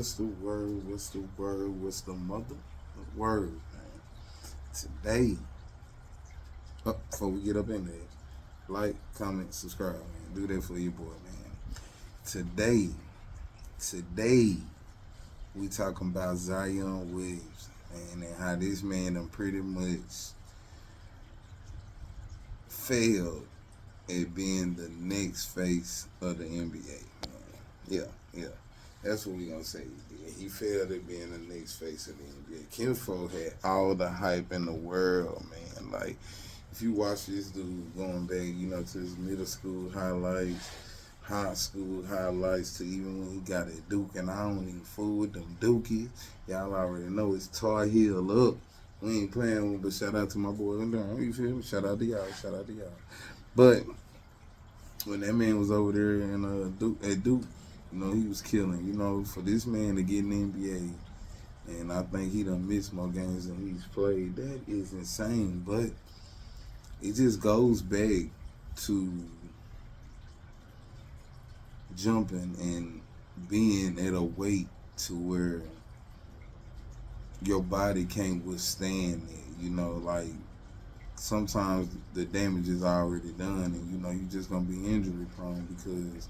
What's the word? What's the word? What's the mother word, man? Today, before we get up in there, like, comment, subscribe, man. Do that for your boy, man. Today, today, we talking about Zion Williams, man, and how this man done pretty much failed at being the next face of the NBA, man. Yeah, yeah. That's what we gonna say. He failed at being the next face of the NBA. Kinfo had all the hype in the world, man. Like, if you watch this dude going back, to his middle school highlights, high school highlights, to even when he got at Duke, and I don't even fool with them Dookies. Y'all already know it's Tar Heel up. We ain't playing with, but shout out to my boy in there. You feel me? Shout out to y'all. Shout out to y'all. But when that man was over there in Duke, he was killing. For this man to get in the NBA, and I think he done missed more games than he's played. That is insane. But it just goes back to jumping and being at a weight to where your body can't withstand it. Like sometimes the damage is already done, and you're just gonna be injury prone because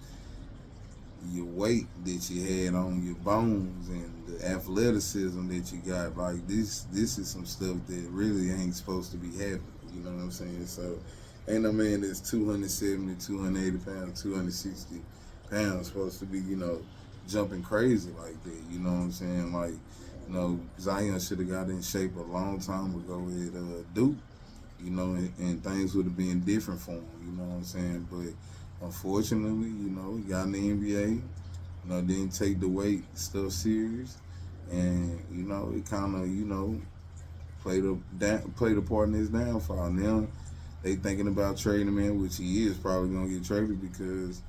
your weight that you had on your bones and the athleticism that you got. Like this is some stuff that really ain't supposed to be happening. You know what I'm saying? So ain't no man that's 270, 280 pounds, 260 pounds supposed to be, jumping crazy like that. You know what I'm saying? Like, Zion should have got in shape a long time ago at Duke, and things would have been different for him, you know what I'm saying? But unfortunately, he got in the NBA, didn't take the weight stuff serious, and, it kind of, played a part in his downfall. Now they thinking about trading him in, which he is probably going to get traded because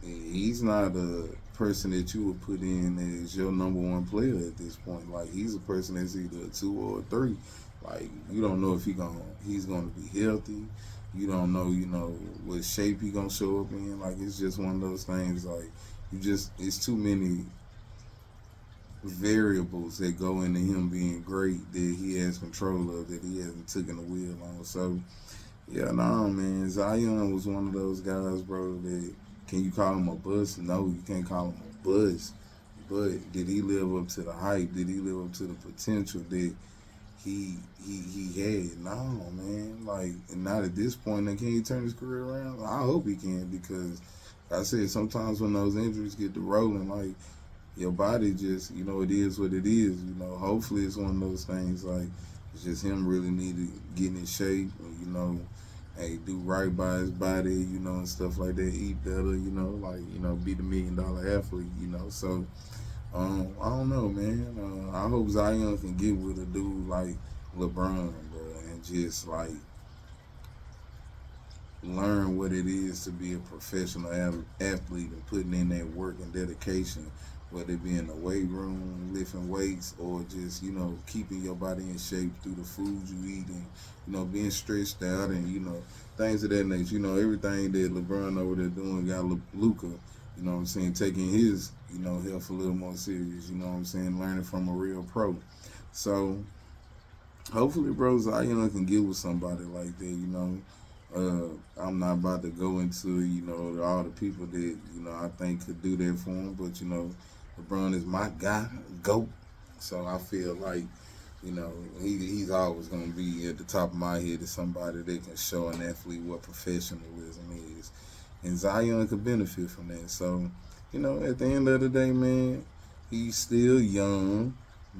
he's not a person that you would put in as your number one player at this point. Like, he's a person that's either a 2 or a 3. Like, you don't know if he's gonna be healthy. You don't know, what shape he gonna show up in. Like, it's just one of those things. Like, it's too many variables that go into him being great that he has control of, that he hasn't taken the wheel on. So, yeah, man. Zion was one of those guys, bro, that can you call him a bust? No, you can't call him a bust. But did he live up to the hype? Did he live up to the potential that he had? No, man. Like, not at this point. Now, can he turn his career around? I hope he can, because like I said, sometimes when those injuries get to rolling, like, your body just, it is what it is. Hopefully it's one of those things, like, it's just him really need to get in shape and, hey, do right by his body, and stuff like that, eat better, be the $1 million athlete, So, I don't know, man. I hope Zion can get with a dude like LeBron, bro, and just, like, learn what it is to be a professional athlete and putting in that work and dedication, whether it be in the weight room, lifting weights, or just, keeping your body in shape through the food you eat and, being stretched out and, things of that nature. Everything that LeBron over there doing got Luka, taking his, health a little more serious, learning from a real pro. So, hopefully, bro, Zion can get with somebody like that, I'm not about to go into, all the people that, I think could do that for him, but, LeBron is my guy, GOAT. So I feel like, he's always going to be at the top of my head as somebody that can show an athlete what professionalism is. And Zion could benefit from that. So, at the end of the day, man, he's still young,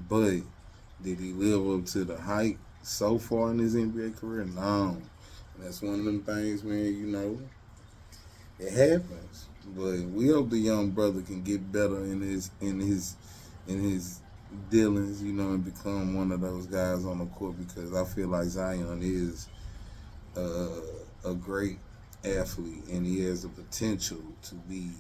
but did he live up to the hype so far in his NBA career? No. And that's one of them things, man, it happens. But we hope the young brother can get better in his dealings, and become one of those guys on the court, because I feel like Zion is a great athlete, and he has the potential to be,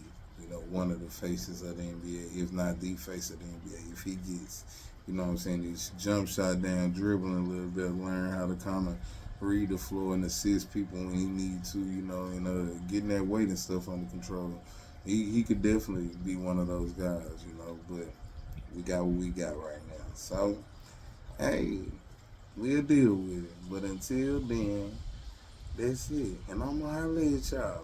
one of the faces of the NBA, if not the face of the NBA. If he gets, his jump shot down, dribbling a little bit, learn how to kind of read the floor and assist people when he needs to, and getting that weight and stuff under control. He could definitely be one of those guys, but we got what we got right now. So, hey, we'll deal with it. But until then, that's it. And I'm gonna holler at y'all.